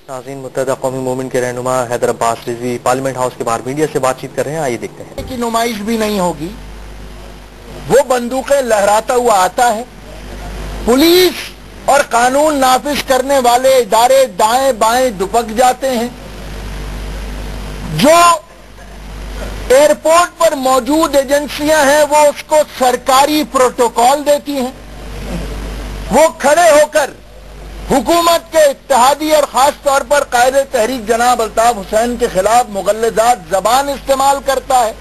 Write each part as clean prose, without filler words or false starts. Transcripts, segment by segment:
नाज़रीन, मुत्तहिदा कौमी मूवमेंट के रहनुमा हैदर अब्बास रिजवी पार्लियामेंट हाउस के बाहर मीडिया से बातचीत कर रहे हैं। आइए देखते हैं। की नुमाइश भी नहीं होगी, वो बंदूकें लहराता हुआ आता है। पुलिस और कानून नाफिज करने वाले इदारे दाएं बाएं दुपक जाते हैं। जो एयरपोर्ट पर मौजूद एजेंसियां हैं वो उसको सरकारी प्रोटोकॉल देती हैं। वो खड़े होकर हुकूमत के इत्तेहादी और खास तौर पर कायदे तहरीक जनाब अल्ताफ हुसैन के खिलाफ मुगल्लिजात जबान इस्तेमाल करता है।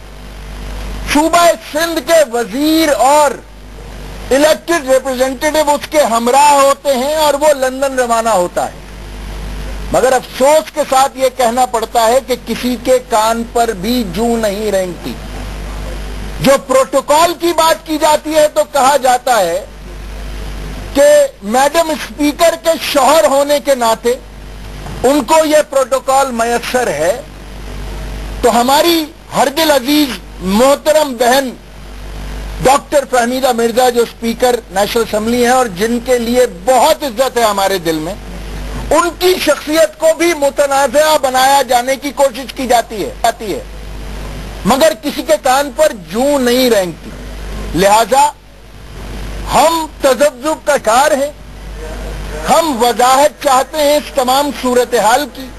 सूबा सिंध के वजीर और इलेक्टेड रिप्रेजेंटेटिव उसके हमराह होते हैं और वो लंदन रवाना होता है। मगर अफसोस के साथ ये कहना पड़ता है कि किसी के कान पर भी जूं नहीं रेंगती। जो प्रोटोकॉल की बात की जाती है तो कहा जाता है कि मैडम स्पीकर के शौहर होने के नाते उनको ये प्रोटोकॉल मयस्सर है। तो हमारी हरदिल अजीज मोहतरम बहन डॉक्टर फहमीदा मिर्जा जो स्पीकर नेशनल असेंबली हैं और जिनके लिए बहुत इज्जत है हमारे दिल में, उनकी शख्सियत को भी मुतनाज़ा बनाया जाने की कोशिश की जाती है मगर किसी के कान पर जूं नहीं रेंगती। लिहाजा हम तजब्जुब का कार हैं। हम वजाहत चाहते हैं इस तमाम सूरत हाल की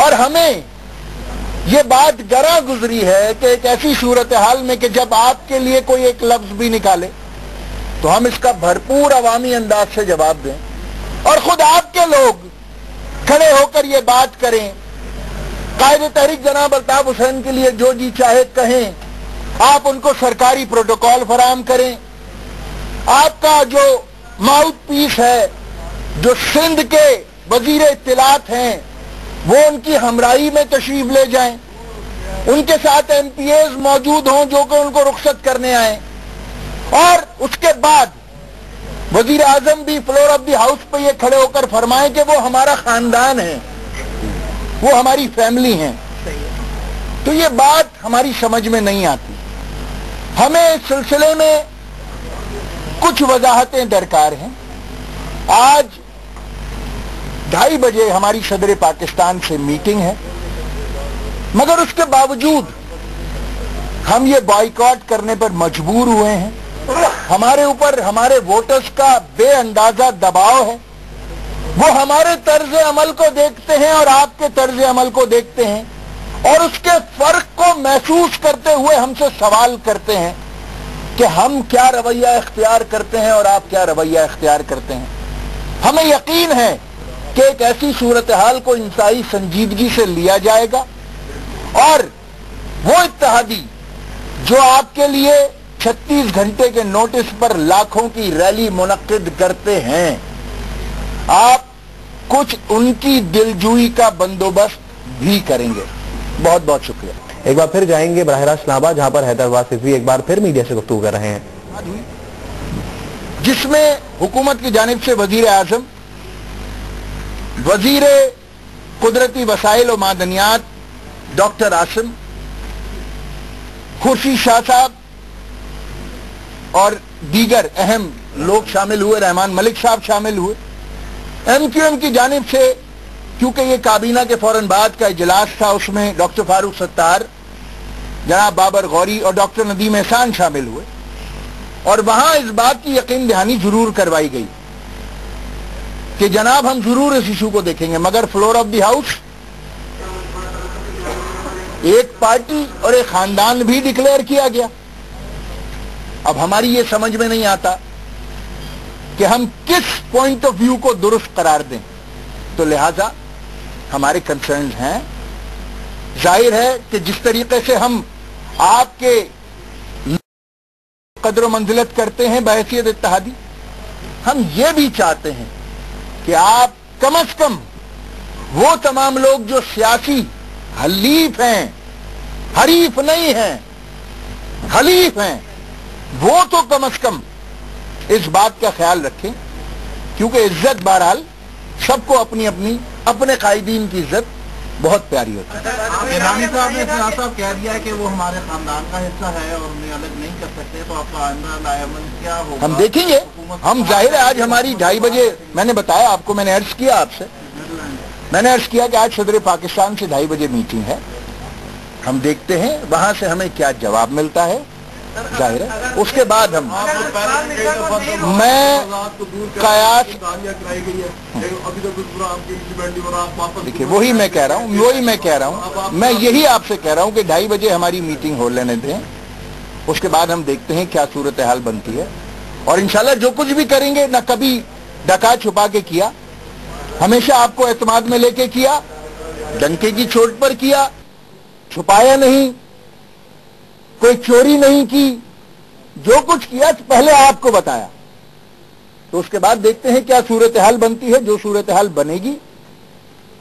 और हमें ये बात गरा गुजरी है कि एक ऐसी सूरत हाल में कि जब आपके लिए कोई एक लफ्ज भी निकाले तो हम इसका भरपूर अवामी अंदाज से जवाब दें और खुद आपके लोग खड़े होकर ये बात करें। कायदे तहरीक जनाब अल्ताफ हुसैन के लिए जो जी चाहे कहें, आप उनको सरकारी प्रोटोकॉल फराहम करें। आपका जो माउथ पीस है, जो सिंध के वजीर इत्तिलात हैं, वो उनकी हमराही में तशरीफ ले जाएं। उनके साथ एमपीएस मौजूद हों जो कि उनको रुखसत करने आए और उसके बाद वजीर आजम भी फ्लोर ऑफ द हाउस पे ये खड़े होकर फरमाएं कि वो हमारा खानदान है, वो हमारी फैमिली है। तो ये बात हमारी समझ में नहीं आती। हमें इस सिलसिले में कुछ वजाहतें दरकार हैं। आज 2:30 बजे हमारी सदर पाकिस्तान से मीटिंग है, मगर उसके बावजूद हम ये बॉयकॉट करने पर मजबूर हुए हैं। हमारे ऊपर हमारे वोटर्स का बेअंदाजा दबाव है। वो हमारे तर्ज अमल को देखते हैं और आपके तर्ज अमल को देखते हैं और उसके फर्क को महसूस करते हुए हमसे सवाल करते हैं कि हम क्या रवैया इख्तियार करते हैं और आप क्या रवैया इख्तियार करते हैं। हमें यकीन है कि एक ऐसी सूरत हाल को इंतहाई संजीदगी से लिया जाएगा और वो इत्तेहादी जो आपके लिए 36 घंटे के नोटिस पर लाखों की रैली मुनक्किद करते हैं, आप कुछ उनकी दिलजोई का बंदोबस्त भी करेंगे। बहुत बहुत शुक्रिया। एक बार फिर जाएंगे बराह रास्त इस्लामाबाद, जहां पर हैदर अब्बास रिजवी एक बार फिर मीडिया से गुफ्तगू कर रहे हैं, जिसमें हुकूमत की जानिब से वजीर आजम, वजीर कुदरती वसाइल और मादनियात डॉक्टर आसिम, खुर्शीद शाह साहब और दीगर अहम लोग शामिल हुए, रहमान मलिक साहब शामिल हुए। एमक्यूएम की जानिब से, क्योंकि ये काबीना के फौरन बाद का इजलास था, उसमें डॉक्टर फारूक सत्तार, जनाब बाबर गौरी और डॉक्टर नदीम एहसान शामिल हुए और वहां इस बात की यकीन दहानी जरूर करवाई गई कि जनाब हम जरूर इस इशू को देखेंगे। मगर फ्लोर ऑफ द हाउस एक पार्टी और एक खानदान भी डिक्लेयर किया गया। अब हमारी ये समझ में नहीं आता कि हम किस पॉइंट ऑफ व्यू को दुरुस्त करार दें। तो लिहाजा हमारे कंसर्न्स हैं। जाहिर है कि जिस तरीके से हम आपके कदर मंजिलत करते हैं बहैसियत इत्तेहादी, हम ये भी चाहते हैं कि आप कम से कम वो तमाम लोग जो सियासी हलीफ हैं, हरीफ नहीं हैं, हलीफ हैं, वो तो कम से कम इस बात का ख्याल रखें, क्योंकि इज्जत बहरहाल सबको अपनी अपनी अपने कायदीन की इज्जत बहुत प्यारी होती है। ईरानी साहब ने साहब कह दिया है कि वो हमारे खानदान का हिस्सा है और उन्हें अलग नहीं कर सकते, तो आपका आइंदा लायमन क्या होगा? हम देखेंगे। हम जाहिर है आज हमारी 2:30 बजे, मैंने बताया आपको, मैंने अर्ज किया आपसे मैंने अर्ज किया कि आज सदर पाकिस्तान से 2:30 बजे मीटिंग है, हम देखते हैं वहां से हमें क्या जवाब मिलता है, जाहिर है उसके बाद हम मैं कयास देखिए वही मैं कह रहा हूं मैं यही आपसे कह रहा हूं कि 2:30 बजे हमारी मीटिंग हो लेने दें, उसके बाद हम देखते हैं क्या सूरत हाल बनती है। और इंशाल्लाह जो कुछ भी करेंगे ना कभी ढका छुपा के किया, हमेशा आपको एतमाद में लेके किया, डंके की चोट पर किया, छुपाया नहीं, कोई चोरी नहीं की, जो कुछ किया पहले आपको बताया। तो उसके बाद देखते हैं क्या सूरत हाल बनती है। जो सूरत हाल बनेगी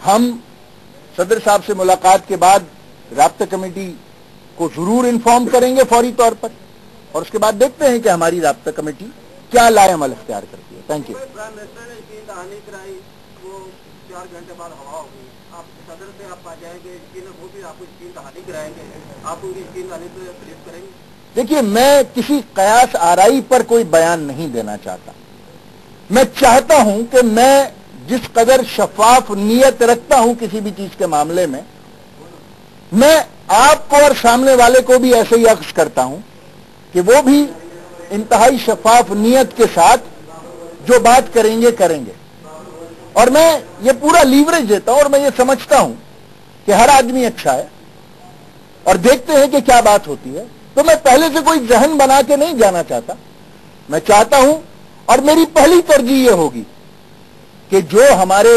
हम सदर साहब से मुलाकात के बाद राब्ता कमेटी को जरूर इन्फॉर्म करेंगे फौरी तौर पर, और उसके बाद देखते हैं कि हमारी राब्ता कमेटी क्या लाएअमल इख्तियार करती है। Thank you. वो 4 घंटे बाद हवा होगी, आप सदर से आप आ जाएंगे, वो भी आपको यकीन कहानी कराएंगे, आप उनकी यकीन कहानी से बिलीव करेंगे। देखिए मैं किसी कयास आराई पर कोई बयान नहीं देना चाहता। मैं चाहता हूं कि मैं जिस कदर शफाफ नियत रखता हूं किसी भी चीज के मामले में, मैं आपको और सामने वाले को भी ऐसे ही अक्स करता हूं कि वो भी इंतहाई शफाफ नियत के साथ जो बात करेंगे करेंगे। और मैं ये पूरा लीवरेज देता हूं और मैं ये समझता हूं कि हर आदमी अच्छा है, और देखते हैं कि क्या बात होती है। तो मैं पहले से कोई जहन बना के नहीं जाना चाहता। मैं चाहता हूं और मेरी पहली तरजीह ये होगी कि जो हमारे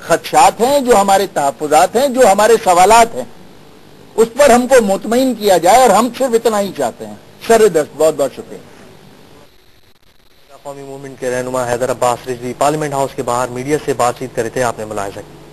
खदशात हैं, जो हमारे तहफ़्फ़ुज़ात हैं, जो हमारे सवालात हैं, उस पर हमको मुतमईन किया जाए, और हम सिर्फ इतना ही चाहते हैं। सर-ए-दस्त बहुत बहुत शुक्रिया। कौमी मूवमेंट के रहनुमा हैदर अब्बास रिजवी पार्लियामेंट हाउस के बाहर मीडिया से बातचीत कर रहे थे, आपने मुलाहिजा किया।